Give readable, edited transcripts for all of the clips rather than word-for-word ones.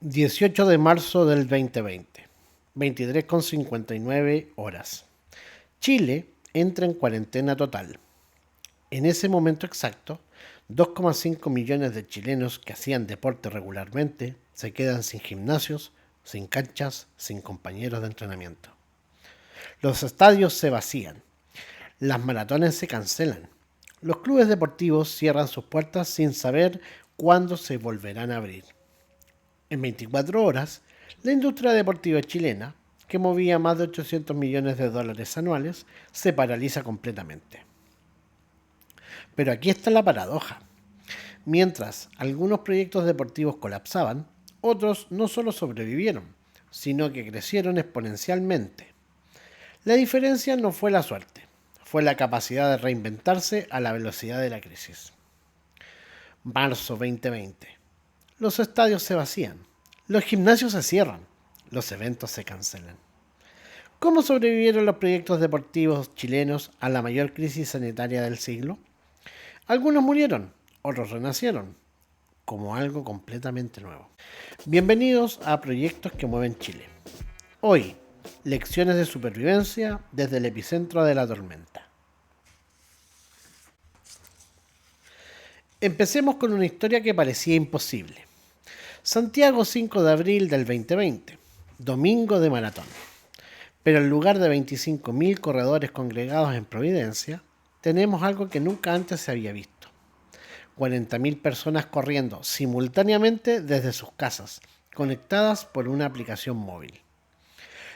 18 de marzo del 2020, 23:59 horas. Chile entra en cuarentena total. En ese momento exacto, 2,5 millones de chilenos que hacían deporte regularmente se quedan sin gimnasios, sin canchas, sin compañeros de entrenamiento. Los estadios se vacían, las maratones se cancelan, los clubes deportivos cierran sus puertas sin saber cuándo se volverán a abrir. En 24 horas, la industria deportiva chilena, que movía más de 800 millones de dólares anuales, se paraliza completamente. Pero aquí está la paradoja. Mientras algunos proyectos deportivos colapsaban, otros no solo sobrevivieron, sino que crecieron exponencialmente. La diferencia no fue la suerte, fue la capacidad de reinventarse a la velocidad de la crisis. Marzo 2020. Los estadios se vacían, los gimnasios se cierran, los eventos se cancelan. ¿Cómo sobrevivieron los proyectos deportivos chilenos a la mayor crisis sanitaria del siglo? Algunos murieron, otros renacieron, como algo completamente nuevo. Bienvenidos a Proyectos que Mueven Chile. Hoy, lecciones de supervivencia desde el epicentro de la tormenta. Empecemos con una historia que parecía imposible. Santiago 5 de abril del 2020, domingo de maratón. Pero en lugar de 25.000 corredores congregados en Providencia, tenemos algo que nunca antes se había visto. 40.000 personas corriendo simultáneamente desde sus casas, conectadas por una aplicación móvil.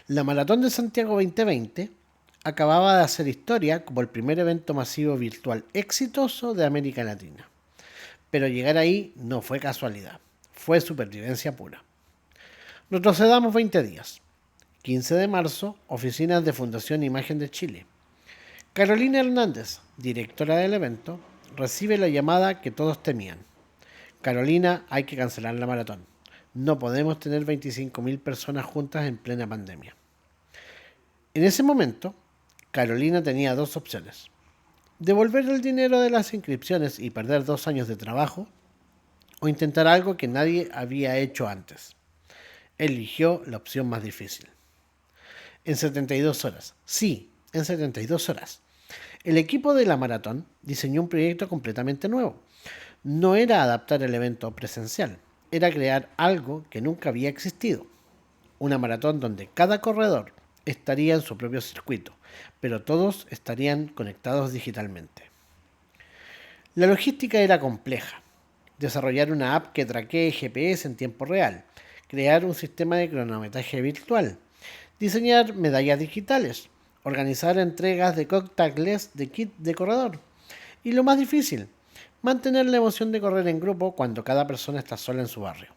La Maratón de Santiago 2020 acababa de hacer historia como el primer evento masivo virtual exitoso de América Latina. Pero llegar ahí no fue casualidad, fue supervivencia pura. Retrocedamos 20 días. 15 de marzo, oficinas de Fundación Imagen de Chile. Carolina Hernández, directora del evento, recibe la llamada que todos temían. Carolina, hay que cancelar la maratón. No podemos tener 25.000 personas juntas en plena pandemia. En ese momento, Carolina tenía dos opciones. Devolver el dinero de las inscripciones y perder 2 años de trabajo, o intentar algo que nadie había hecho antes. Eligió la opción más difícil. En 72 horas, sí, en 72 horas, el equipo de la maratón diseñó un proyecto completamente nuevo. No era adaptar el evento presencial, era crear algo que nunca había existido. Una maratón donde cada corredor estaría en su propio circuito, pero todos estarían conectados digitalmente. La logística era compleja. Desarrollar una app que traquee GPS en tiempo real, crear un sistema de cronometraje virtual, diseñar medallas digitales, organizar entregas de contactless de kit de corredor. Y lo más difícil, mantener la emoción de correr en grupo cuando cada persona está sola en su barrio.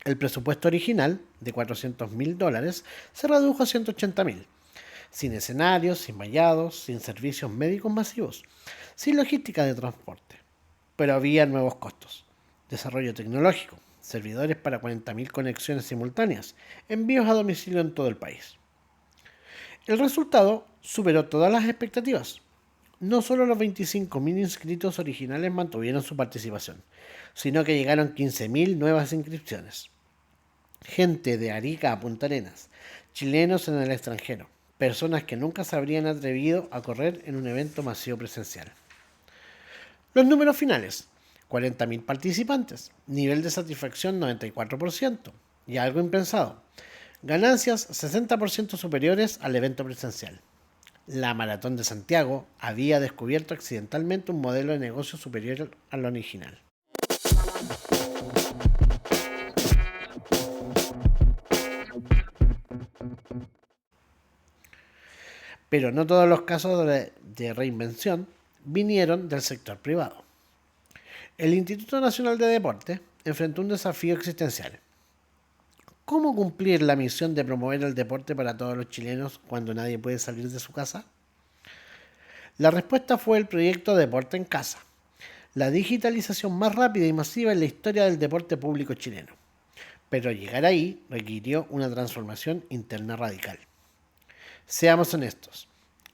El presupuesto original, de $400.000, se redujo a $180.000, sin escenarios, sin vallados, sin servicios médicos masivos, sin logística de transporte. Pero había nuevos costos. Desarrollo tecnológico, servidores para 40.000 conexiones simultáneas, envíos a domicilio en todo el país. El resultado superó todas las expectativas. No solo los 25.000 inscritos originales mantuvieron su participación, sino que llegaron 15.000 nuevas inscripciones. Gente de Arica a Punta Arenas, chilenos en el extranjero, personas que nunca se habrían atrevido a correr en un evento masivo presencial. Los números finales: 40.000 participantes, nivel de satisfacción 94%, y algo impensado, ganancias 60% superiores al evento presencial. La Maratón de Santiago había descubierto accidentalmente un modelo de negocio superior al original. Pero no todos los casos de reinvención vinieron del sector privado. El Instituto Nacional de Deporte enfrentó un desafío existencial. ¿Cómo cumplir la misión de promover el deporte para todos los chilenos cuando nadie puede salir de su casa? La respuesta fue el proyecto Deporte en Casa, la digitalización más rápida y masiva en la historia del deporte público chileno. Pero llegar ahí requirió una transformación interna radical. Seamos honestos,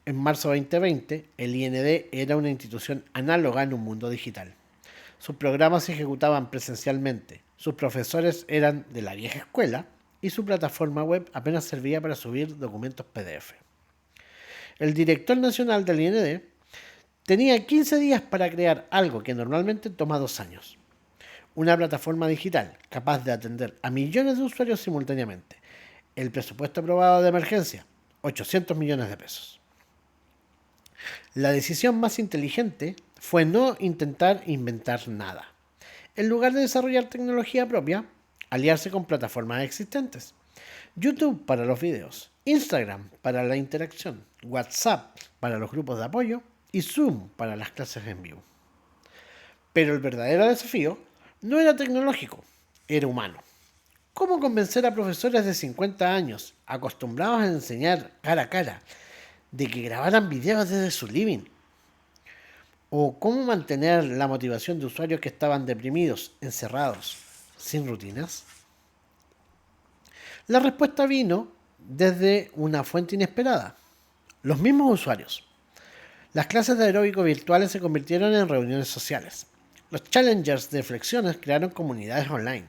en marzo de 2020 el IND era una institución análoga en un mundo digital. Sus programas se ejecutaban presencialmente, Sus profesores eran de la vieja escuela y su plataforma web apenas servía para subir documentos PDF. El director nacional del IND tenía 15 días para crear algo que normalmente toma 2 años. Una plataforma digital capaz de atender a millones de usuarios simultáneamente. El presupuesto aprobado de emergencia, 800 millones de pesos. La decisión más inteligente fue no intentar inventar nada. En lugar de desarrollar tecnología propia, aliarse con plataformas existentes. YouTube para los videos, Instagram para la interacción, WhatsApp para los grupos de apoyo y Zoom para las clases en vivo. Pero el verdadero desafío no era tecnológico, era humano. ¿Cómo convencer a profesores de 50 años, acostumbrados a enseñar cara a cara, de que grabaran videos desde su living? ¿O cómo mantener la motivación de usuarios que estaban deprimidos, encerrados, sin rutinas? La respuesta vino desde una fuente inesperada. Los mismos usuarios. Las clases de aeróbico virtuales se convirtieron en reuniones sociales. Los challengers de flexiones crearon comunidades online.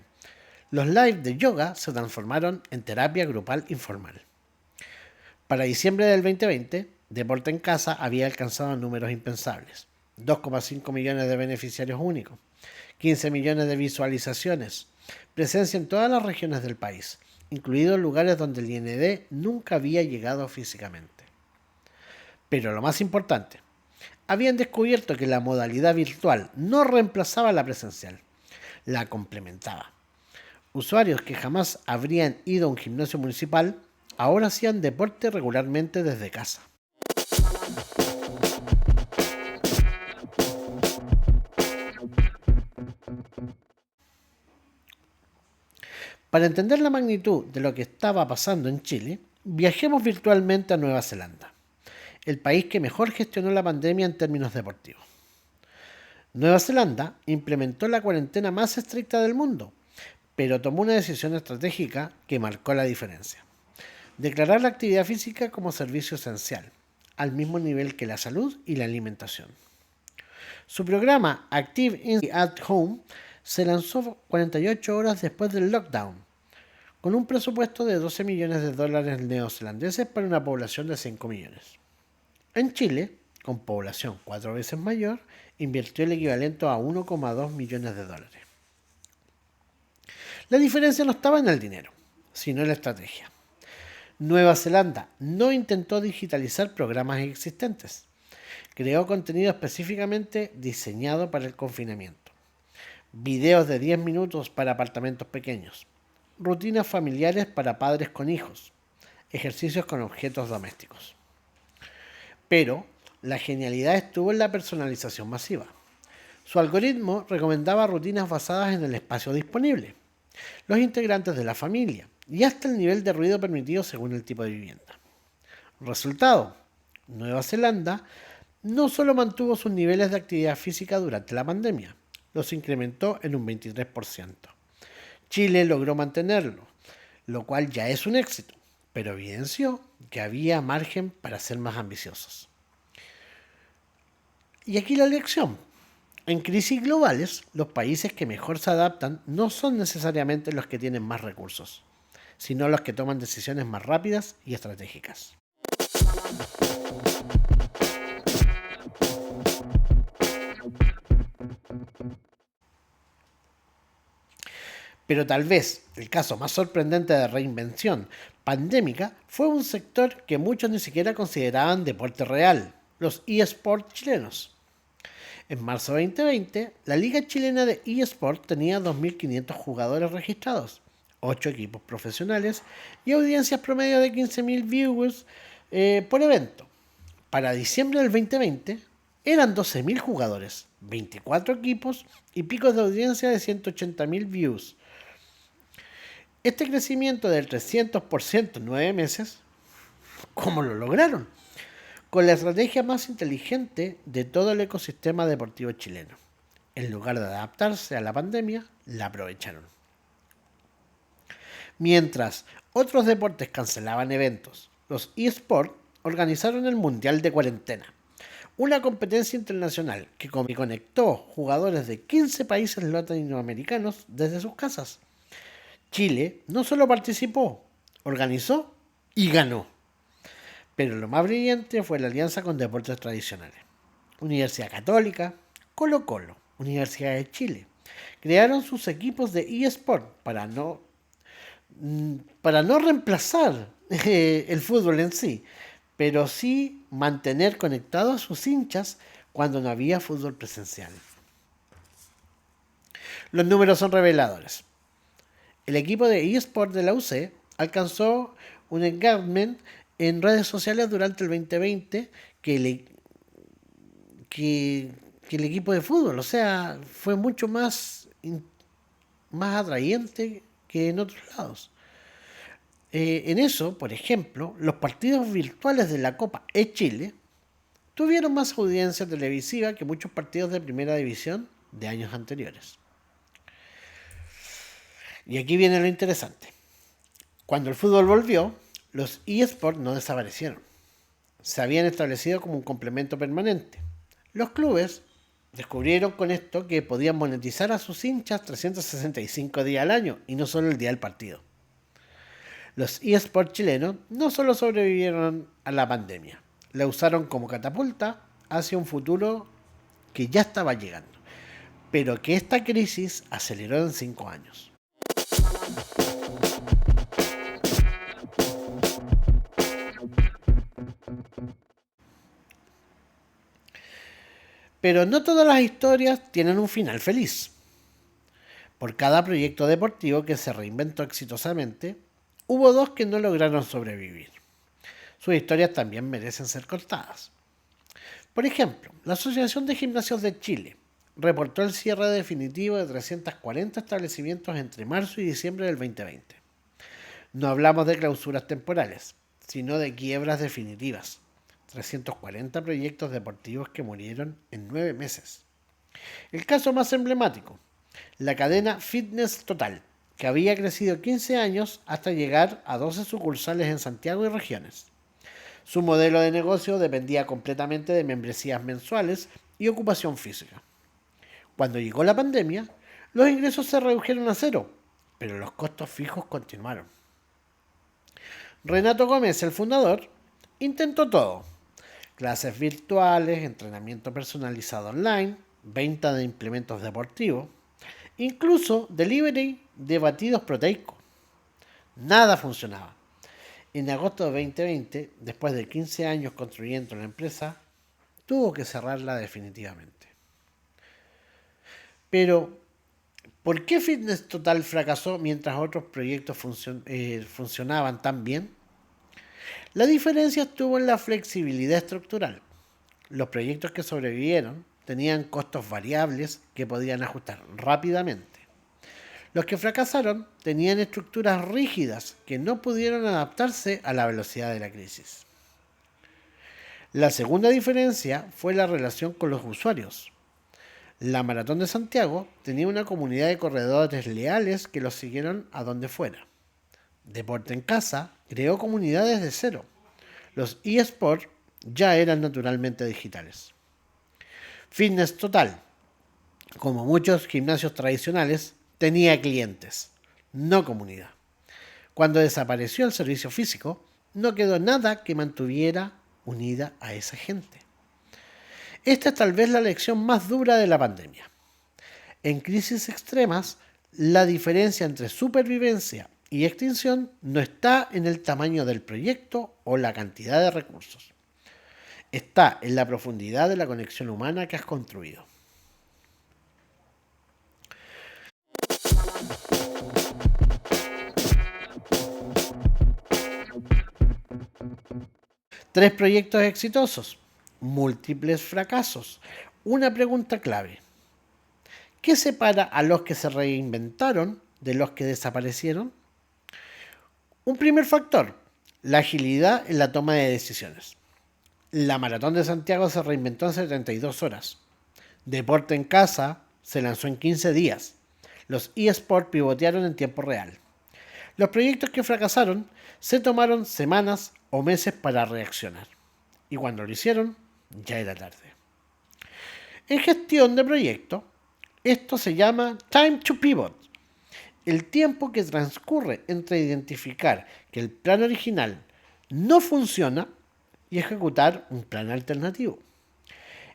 Los live de yoga se transformaron en terapia grupal informal. Para diciembre del 2020, Deporte en Casa había alcanzado números impensables. 2,5 millones de beneficiarios únicos, 15 millones de visualizaciones, presencia en todas las regiones del país, incluidos lugares donde el IND nunca había llegado físicamente. Pero lo más importante, habían descubierto que la modalidad virtual no reemplazaba la presencial, la complementaba. Usuarios que jamás habrían ido a un gimnasio municipal ahora hacían deporte regularmente desde casa. Para entender la magnitud de lo que estaba pasando en Chile, viajemos virtualmente a Nueva Zelanda, el país que mejor gestionó la pandemia en términos deportivos. Nueva Zelanda implementó la cuarentena más estricta del mundo, pero tomó una decisión estratégica que marcó la diferencia. Declarar la actividad física como servicio esencial, al mismo nivel que la salud y la alimentación. Su programa Active In at Home se lanzó 48 horas después del lockdown, con un presupuesto de 12 millones de dólares neozelandeses para una población de 5 millones. En Chile, con población 4 veces mayor, invirtió el equivalente a 1,2 millones de dólares. La diferencia no estaba en el dinero, sino en la estrategia. Nueva Zelanda no intentó digitalizar programas existentes. Creó contenido específicamente diseñado para el confinamiento. Videos de 10 minutos para apartamentos pequeños. Rutinas familiares para padres con hijos. Ejercicios con objetos domésticos. Pero la genialidad estuvo en la personalización masiva. Su algoritmo recomendaba rutinas basadas en el espacio disponible, los integrantes de la familia y hasta el nivel de ruido permitido según el tipo de vivienda. Resultado: Nueva Zelanda no solo mantuvo sus niveles de actividad física durante la pandemia, los incrementó en un 23%. Chile logró mantenerlo, lo cual ya es un éxito, pero evidenció que había margen para ser más ambiciosos. Y aquí la lección. En crisis globales, los países que mejor se adaptan no son necesariamente los que tienen más recursos, sino los que toman decisiones más rápidas y estratégicas. Pero tal vez el caso más sorprendente de reinvención pandémica fue un sector que muchos ni siquiera consideraban deporte real, los eSports chilenos. En marzo de 2020, la Liga Chilena de eSports tenía 2.500 jugadores registrados, 8 equipos profesionales y audiencias promedio de 15.000 viewers por evento. Para diciembre del 2020, eran 12.000 jugadores, 24 equipos y picos de audiencia de 180.000 views. Este crecimiento del 300% en 9 meses, ¿cómo lo lograron? Con la estrategia más inteligente de todo el ecosistema deportivo chileno. En lugar de adaptarse a la pandemia, la aprovecharon. Mientras otros deportes cancelaban eventos, los eSports organizaron el Mundial de Cuarentena, Una competencia internacional que conectó jugadores de 15 países latinoamericanos desde sus casas. Chile no solo participó, organizó y ganó. Pero lo más brillante fue la alianza con deportes tradicionales. Universidad Católica, Colo-Colo, Universidad de Chile, crearon sus equipos de eSport para no reemplazar el fútbol en sí, pero sí mantener conectados a sus hinchas cuando no había fútbol presencial. Los números son reveladores. El equipo de eSport de la UC alcanzó un engagement en redes sociales durante el 2020 que, que el equipo de fútbol. O sea, fue mucho más atrayente que en otros lados. En eso, por ejemplo, los partidos virtuales de la Copa E-Chile tuvieron más audiencia televisiva que muchos partidos de primera división de años anteriores. Y aquí viene lo interesante. Cuando el fútbol volvió, los eSports no desaparecieron. Se habían establecido como un complemento permanente. Los clubes descubrieron con esto que podían monetizar a sus hinchas 365 días al año y no solo el día del partido. Los eSports chilenos no solo sobrevivieron a la pandemia, la usaron como catapulta hacia un futuro que ya estaba llegando, pero que esta crisis aceleró en 5 años. Pero no todas las historias tienen un final feliz. Por cada proyecto deportivo que se reinventó exitosamente, hubo 2 que no lograron sobrevivir. Sus historias también merecen ser contadas. Por ejemplo, la Asociación de Gimnasios de Chile reportó el cierre definitivo de 340 establecimientos entre marzo y diciembre del 2020. No hablamos de clausuras temporales, sino de quiebras definitivas. 340 proyectos deportivos que murieron en 9 meses. El caso más emblemático, la cadena Fitness Total, que había crecido 15 años hasta llegar a 12 sucursales en Santiago y regiones. Su modelo de negocio dependía completamente de membresías mensuales y ocupación física. Cuando llegó la pandemia, los ingresos se redujeron a cero, pero los costos fijos continuaron. Renato Gómez, el fundador, intentó todo: clases virtuales, entrenamiento personalizado online, venta de implementos deportivos, incluso delivery de batidos proteicos. Nada funcionaba. En agosto de 2020, después de 15 años construyendo la empresa, tuvo que cerrarla definitivamente. Pero, ¿por qué Fitness Total fracasó mientras otros proyectos funcionaban tan bien? La diferencia estuvo en la flexibilidad estructural. Los proyectos que sobrevivieron tenían costos variables que podían ajustar rápidamente. Los que fracasaron tenían estructuras rígidas que no pudieron adaptarse a la velocidad de la crisis. La segunda diferencia fue la relación con los usuarios. La Maratón de Santiago tenía una comunidad de corredores leales que los siguieron a donde fuera. Deporte en Casa creó comunidades de cero. Los eSports ya eran naturalmente digitales. Fitness Total, como muchos gimnasios tradicionales, tenía clientes, no comunidad. Cuando desapareció el servicio físico, no quedó nada que mantuviera unida a esa gente. Esta es tal vez la lección más dura de la pandemia. En crisis extremas, la diferencia entre supervivencia y extinción no está en el tamaño del proyecto o la cantidad de recursos. Está en la profundidad de la conexión humana que has construido. Tres proyectos exitosos, múltiples fracasos. Una pregunta clave: ¿qué separa a los que se reinventaron de los que desaparecieron? Un primer factor, la agilidad en la toma de decisiones. La Maratón de Santiago se reinventó en 72 horas. Deporte en Casa se lanzó en 15 días. Los eSports pivotearon en tiempo real. Los proyectos que fracasaron se tomaron semanas o meses para reaccionar. Y cuando lo hicieron, ya era tarde. En gestión de proyecto, esto se llama time to pivot, el tiempo que transcurre entre identificar que el plan original no funciona y ejecutar un plan alternativo.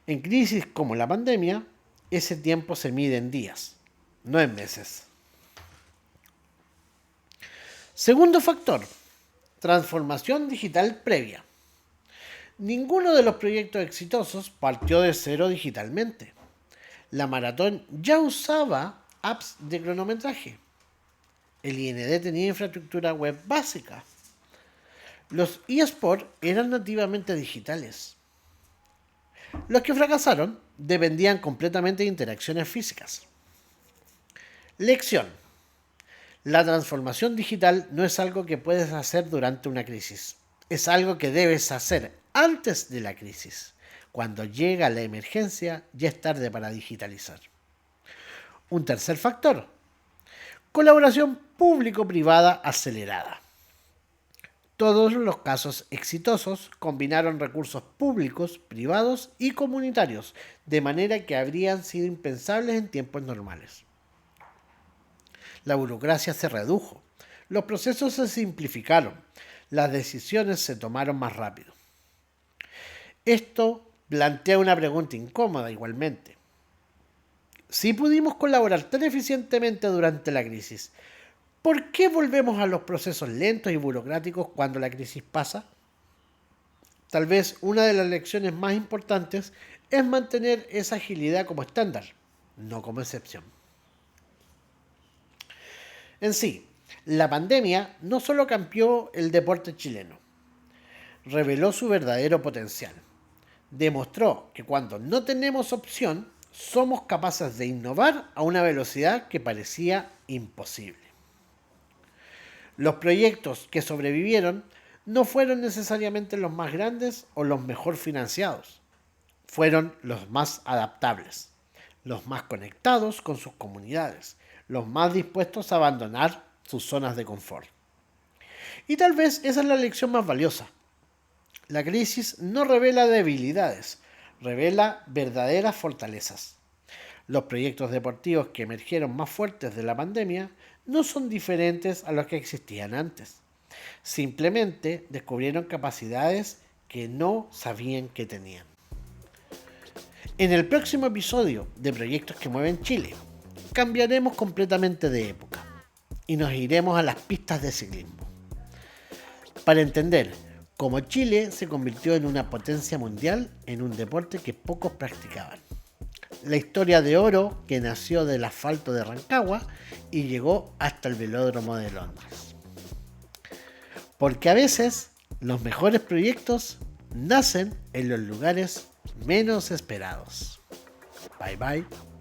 En crisis como la pandemia, ese tiempo se mide en días, no en meses. Segundo factor, transformación digital previa. Ninguno de los proyectos exitosos partió de cero digitalmente. La maratón ya usaba apps de cronometraje. El IND tenía infraestructura web básica. Los eSports eran nativamente digitales. Los que fracasaron dependían completamente de interacciones físicas. Lección. La transformación digital no es algo que puedes hacer durante una crisis. Es algo que debes hacer antes de la crisis. Cuando llega la emergencia, ya es tarde para digitalizar. Un tercer factor. Colaboración público-privada acelerada. Todos los casos exitosos combinaron recursos públicos, privados y comunitarios, de manera que habrían sido impensables en tiempos normales. La burocracia se redujo, los procesos se simplificaron, las decisiones se tomaron más rápido. Esto plantea una pregunta incómoda igualmente. Si pudimos colaborar tan eficientemente durante la crisis, ¿por qué volvemos a los procesos lentos y burocráticos cuando la crisis pasa? Tal vez una de las lecciones más importantes es mantener esa agilidad como estándar, no como excepción. En sí, la pandemia no solo cambió el deporte chileno, reveló su verdadero potencial. Demostró que cuando no tenemos opción, somos capaces de innovar a una velocidad que parecía imposible. Los proyectos que sobrevivieron no fueron necesariamente los más grandes o los mejor financiados. Fueron los más adaptables, los más conectados con sus comunidades, los más dispuestos a abandonar sus zonas de confort. Y tal vez esa es la lección más valiosa. La crisis no revela debilidades, revela verdaderas fortalezas. Los proyectos deportivos que emergieron más fuertes de la pandemia no son diferentes a los que existían antes. Simplemente descubrieron capacidades que no sabían que tenían. En el próximo episodio de Proyectos que Mueven Chile, cambiaremos completamente de época y nos iremos a las pistas de ciclismo para entender cómo Chile se convirtió en una potencia mundial en un deporte que pocos practicaban. La historia de oro que nació del asfalto de Rancagua y llegó hasta el velódromo de Londres. Porque a veces los mejores proyectos nacen en los lugares menos esperados. Bye bye.